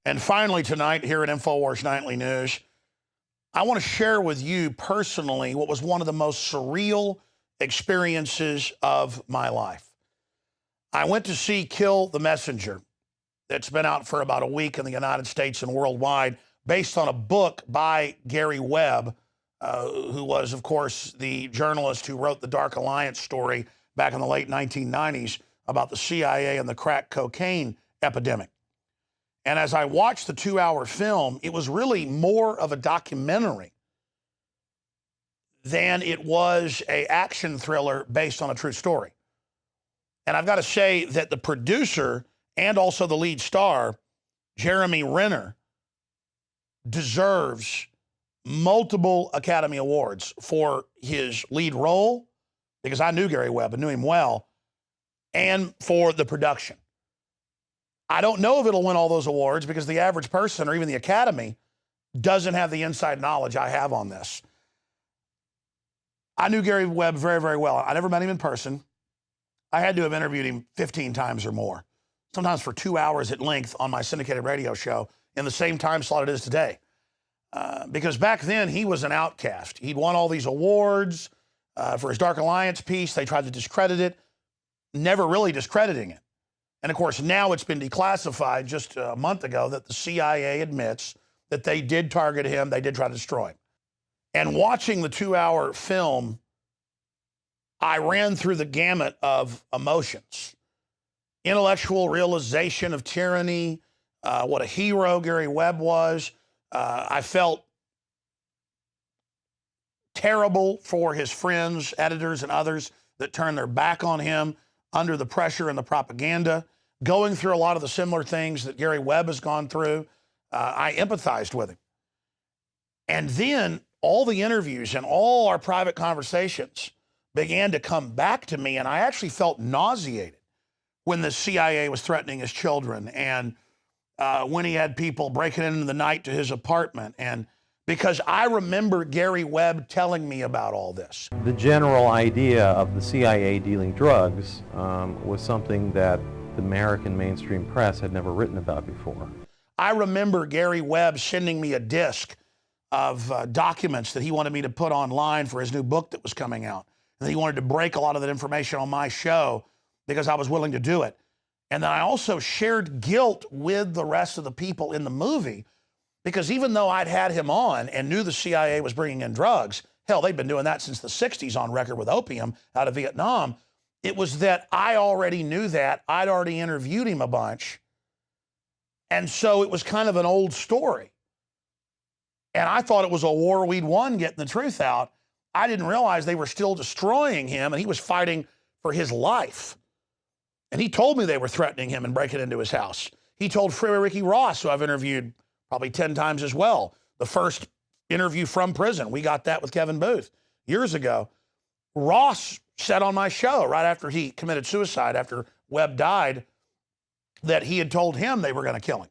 And finally, tonight, here at InfoWars Nightly News, I want to share with you personally what was one of the most surreal experiences of my life. I went to see Kill the Messenger. That's been out for about a week in the United States and worldwide, based on a book by Gary Webb, who was, of course, the journalist who wrote the Dark Alliance story back in the late 1990s about the CIA and the crack cocaine epidemic. And as I watched the 2-hour film, it was really more of a documentary than it was an action thriller based on a true story. And I've got to say that the producer and also the lead star, Jeremy Renner, deserves multiple Academy Awards for his lead role, because I knew Gary Webb and knew him well, and for the production. I don't know if it'll win all those awards because the average person or even the Academy doesn't have the inside knowledge I have on this. I knew Gary Webb very, very well. I never met him in person. I had to have interviewed him 15 times or more, sometimes for 2 hours at length on my syndicated radio show in the same time slot it is today. Because back then he was an outcast. He'd won all these awards for his Dark Alliance piece. They tried to discredit it, never really discrediting it. And of course, now it's been declassified just a month ago that the CIA admits that they did target him. They did try to destroy him. And watching the 2-hour film, I ran through the gamut of emotions. Intellectual realization of tyranny, what a hero Gary Webb was. I felt terrible for his friends, editors, and others that turned their back on him under the pressure and the propaganda, going through a lot of the similar things that Gary Webb has gone through. I empathized with him. And then all the interviews and all our private conversations began to come back to me, and I actually felt nauseated when the CIA was threatening his children, and when he had people breaking into the night to his apartment, and because I remember Gary Webb telling me about all this. The general idea of the CIA dealing drugs was something that the American mainstream press had never written about before. I remember Gary Webb sending me a disc of documents that he wanted me to put online for his new book that was coming out. And he wanted to break a lot of that information on my show because I was willing to do it. And then I also shared guilt with the rest of the people in the movie, because even though I'd had him on and knew the CIA was bringing in drugs, hell, they've been doing that since the 60s on record with opium out of Vietnam, it was that I already knew that. I'd already interviewed him a bunch. And so it was kind of an old story. And I thought it was a war we'd won getting the truth out. I didn't realize they were still destroying him, and he was fighting for his life. And he told me they were threatening him and breaking into his house. He told Freeway Ricky Ross, who I've interviewed probably 10 times as well, the first interview from prison. We got that with Kevin Booth years ago. Ross said on my show right after he committed suicide, after Webb died, that he had told him they were going to kill him.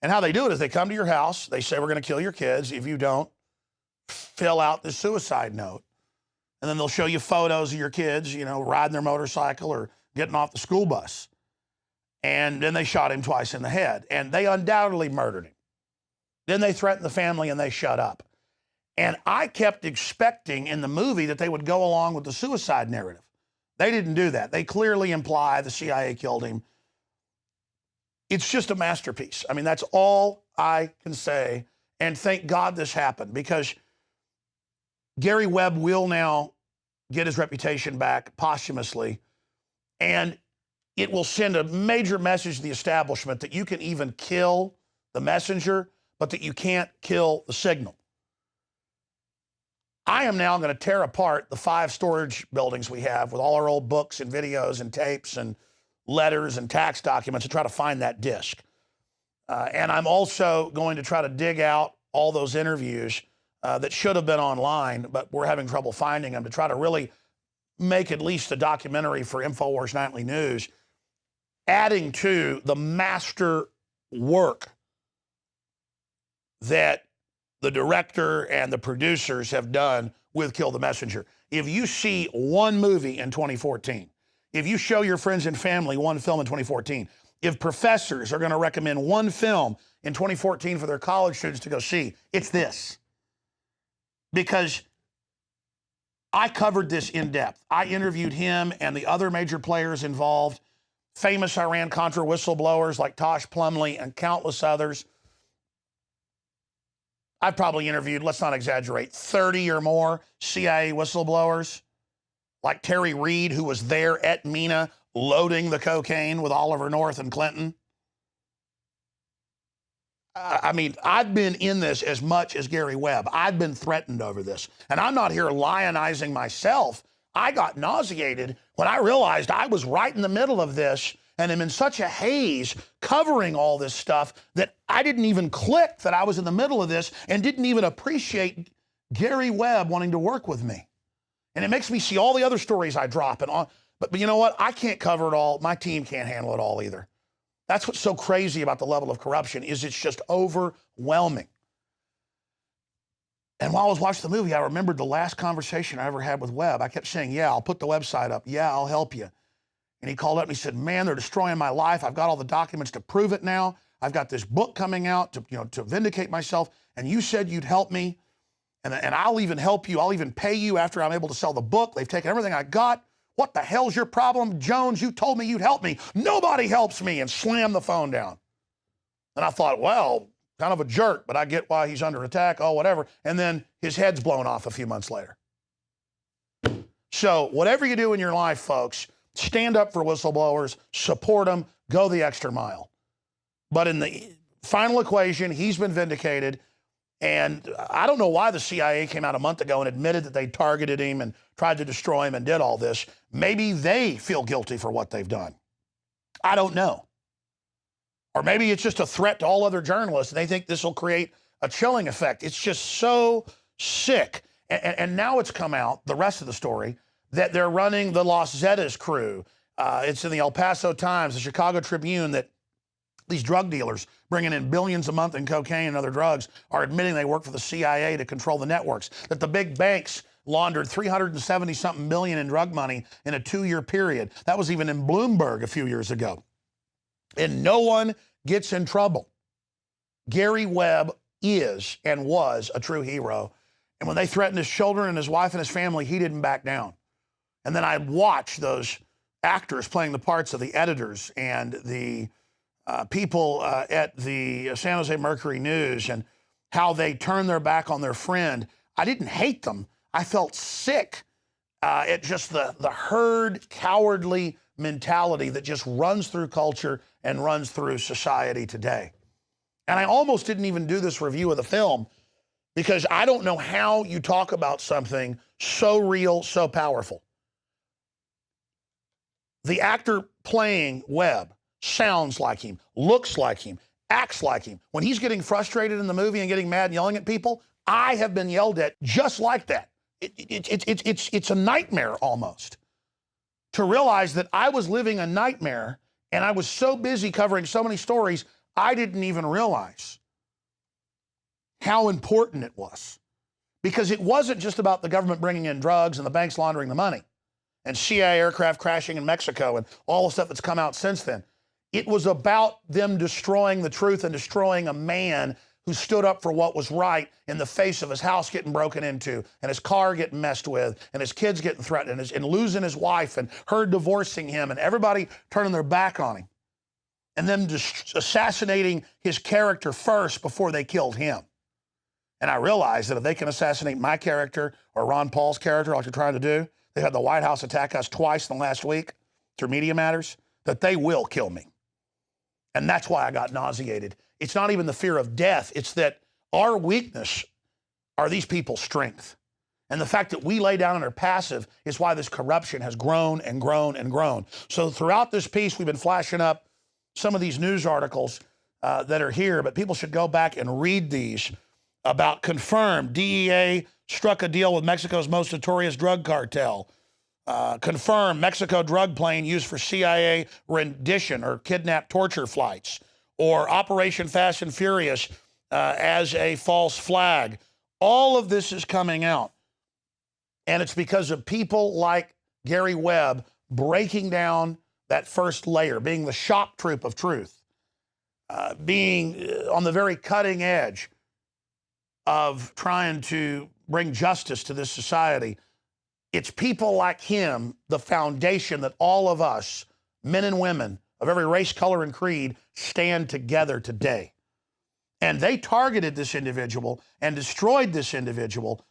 And how they do it is they come to your house, they say, we're going to kill your kids. If you don't, fill out this suicide note. And then they'll show you photos of your kids, you know, riding their motorcycle or getting off the school bus. And then they shot him twice in the head. And they undoubtedly murdered him. Then they threatened the family and they shut up. And I kept expecting in the movie that they would go along with the suicide narrative. They didn't do that. They clearly imply the CIA killed him. It's just a masterpiece. I mean, that's all I can say. And thank God this happened, because Gary Webb will now get his reputation back posthumously. And it will send a major message to the establishment that you can even kill the messenger, but that you can't kill the signal. I am now going to tear apart the 5 storage buildings we have with all our old books and videos and tapes and letters and tax documents to try to find that disc. And I'm also going to try to dig out all those interviews that should have been online, but we're having trouble finding them, to try to really make at least a documentary for InfoWars Nightly News, adding to the master work that the director and the producers have done with Kill the Messenger. If you see one movie in 2014, if you show your friends and family one film in 2014, if professors are going to recommend one film in 2014 for their college students to go see, it's this. Because I covered this in depth. I interviewed him and the other major players involved, famous Iran-Contra whistleblowers like Tosh Plumlee and countless others. I've probably interviewed, let's not exaggerate, 30 or more CIA whistleblowers, like Terry Reid, who was there at Mena loading the cocaine with Oliver North and Clinton. I mean, I've been in this as much as Gary Webb. I've been threatened over this. And I'm not here lionizing myself. I got nauseated when I realized I was right in the middle of this and am in such a haze covering all this stuff that I didn't even click that I was in the middle of this and didn't even appreciate Gary Webb wanting to work with me. And it makes me see all the other stories I drop. But you know what? I can't cover it all. My team can't handle it all either. That's what's so crazy about the level of corruption is it's just overwhelming. And while I was watching the movie, I remembered the last conversation I ever had with Webb. I kept saying, yeah, I'll put the website up. Yeah, I'll help you. And he called up and he said, man, they're destroying my life. I've got all the documents to prove it now. I've got this book coming out to vindicate myself. And you said you'd help me. And I'll even help you. I'll even pay you after I'm able to sell the book. They've taken everything I got. What the hell's your problem? Jones, you told me you'd help me. Nobody helps me, and slammed the phone down. And I thought, well, kind of a jerk, but I get why he's under attack, oh, whatever. And then his head's blown off a few months later. So whatever you do in your life, folks, stand up for whistleblowers, support them, go the extra mile. But in the final equation, he's been vindicated. And I don't know why the CIA came out a month ago and admitted that they targeted him and tried to destroy him and did all this. Maybe they feel guilty for what they've done. I don't know. Or maybe it's just a threat to all other journalists and they think this will create a chilling effect. It's just so sick. And now it's come out, the rest of the story, that they're running the Los Zetas crew. It's in the El Paso Times, the Chicago Tribune, that these drug dealers bringing in billions a month in cocaine and other drugs are admitting they work for the CIA to control the networks, that the big banks laundered 370-something million in drug money in a 2-year period. That was even in Bloomberg a few years ago. And no one gets in trouble. Gary Webb is and was a true hero. And when they threatened his children and his wife and his family, he didn't back down. And then I watched those actors playing the parts of the editors and the people at the San Jose Mercury News and how they turned their back on their friend. I didn't hate them. I felt sick at just the herd cowardly mentality that just runs through culture and runs through society today. And I almost didn't even do this review of the film because I don't know how you talk about something so real, so powerful. The actor playing Webb sounds like him, looks like him, acts like him. When he's getting frustrated in the movie and getting mad and yelling at people, I have been yelled at just like that. It's a nightmare almost to realize that I was living a nightmare and I was so busy covering so many stories, I didn't even realize how important it was. Because it wasn't just about the government bringing in drugs and the banks laundering the money and CIA aircraft crashing in Mexico and all the stuff that's come out since then. It was about them destroying the truth and destroying a man who stood up for what was right in the face of his house getting broken into and his car getting messed with and his kids getting threatened and losing his wife and her divorcing him and everybody turning their back on him and them just assassinating his character first before they killed him. And I realized that if they can assassinate my character or Ron Paul's character like they're trying to do, they had the White House attack us twice in the last week through Media Matters, that they will kill me. And that's why I got nauseated. It's not even the fear of death. It's that our weakness are these people's strength. And the fact that we lay down and are passive is why this corruption has grown and grown and grown. So throughout this piece, we've been flashing up some of these news articles that are here, but people should go back and read these about confirmed DEA struck a deal with Mexico's most notorious drug cartel. Confirmed Mexico drug plane used for CIA rendition or kidnap torture flights, or Operation Fast and Furious as a false flag. All of this is coming out. And it's because of people like Gary Webb breaking down that first layer, being the shock troop of truth, being on the very cutting edge of trying to bring justice to this society. It's people like him, the foundation that all of us, men and women of every race, color, and creed, stand together today. And they targeted this individual and destroyed this individual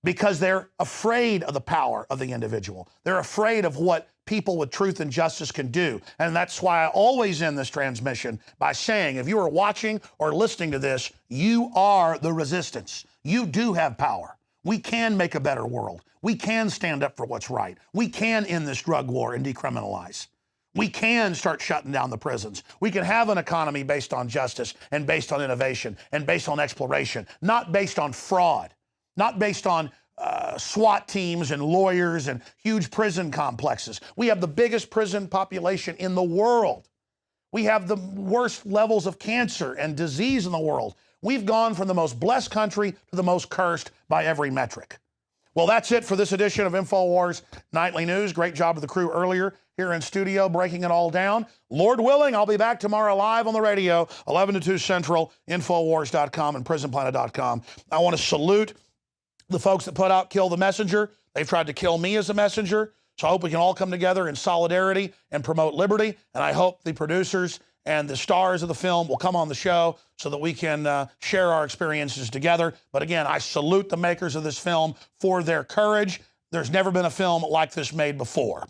because they're afraid of the power of the individual. They're afraid of what people with truth and justice can do. And that's why I always end this transmission by saying, if you are watching or listening to this, you are the resistance. You do have power. We can make a better world. We can stand up for what's right. We can end this drug war and decriminalize. We can start shutting down the prisons. We can have an economy based on justice and based on innovation and based on exploration, not based on fraud, not based on SWAT teams and lawyers and huge prison complexes. We have the biggest prison population in the world. We have the worst levels of cancer and disease in the world. We've gone from the most blessed country to the most cursed by every metric. Well, that's it for this edition of InfoWars Nightly News. Great job of the crew earlier here in studio breaking it all down. Lord willing, I'll be back tomorrow live on the radio, 11 to 2 Central, Infowars.com and PrisonPlanet.com. I want to salute the folks that put out Kill the Messenger. They've tried to kill me as a messenger. So I hope we can all come together in solidarity and promote liberty. And I hope the producers and the stars of the film will come on the show so that we can share our experiences together. But again, I salute the makers of this film for their courage. There's never been a film like this made before.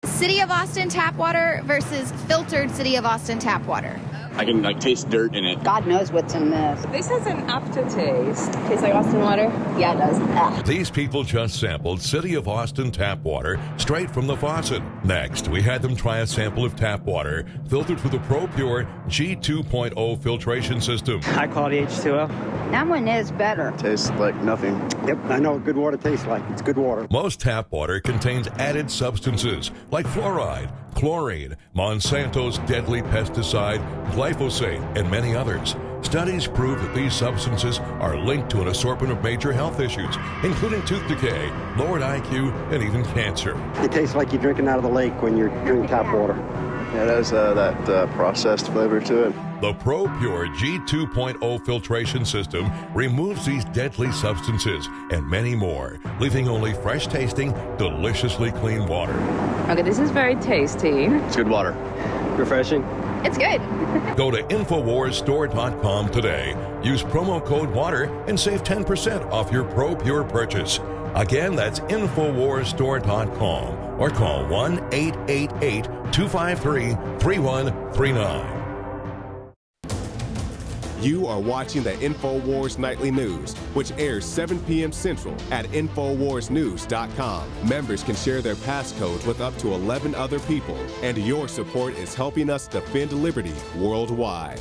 City of Austin tap water versus filtered City of Austin tap water. I can taste dirt in it. God knows what's in this. This has an aftertaste. Tastes like Austin water? Yeah, it does. Ah. These people just sampled City of Austin tap water straight from the faucet. Next, we had them try a sample of tap water filtered through the ProPure G2.0 filtration system. High quality H2O. That one is better. Tastes like nothing. Yep, I know what good water tastes like. It's good water. Most tap water contains added substances like fluoride, chlorine, Monsanto's deadly pesticide, glyphosate, and many others. Studies prove that these substances are linked to an assortment of major health issues, including tooth decay, lowered IQ, and even cancer. It tastes like you're drinking out of the lake when you're drinking tap water. Yeah, it has that processed flavor to it. The ProPure G2.0 filtration system removes these deadly substances and many more, leaving only fresh-tasting, deliciously clean water. Okay, this is very tasty. It's good water. Refreshing. It's good. Go to InfoWarsStore.com today. Use promo code WATER and save 10% off your ProPure purchase. Again, that's InfoWarsStore.com or call 1-888-253-3139. You are watching the InfoWars Nightly News, which airs 7 p.m. Central at InfoWarsNews.com. Members can share their passcode with up to 11 other people, and your support is helping us defend liberty worldwide.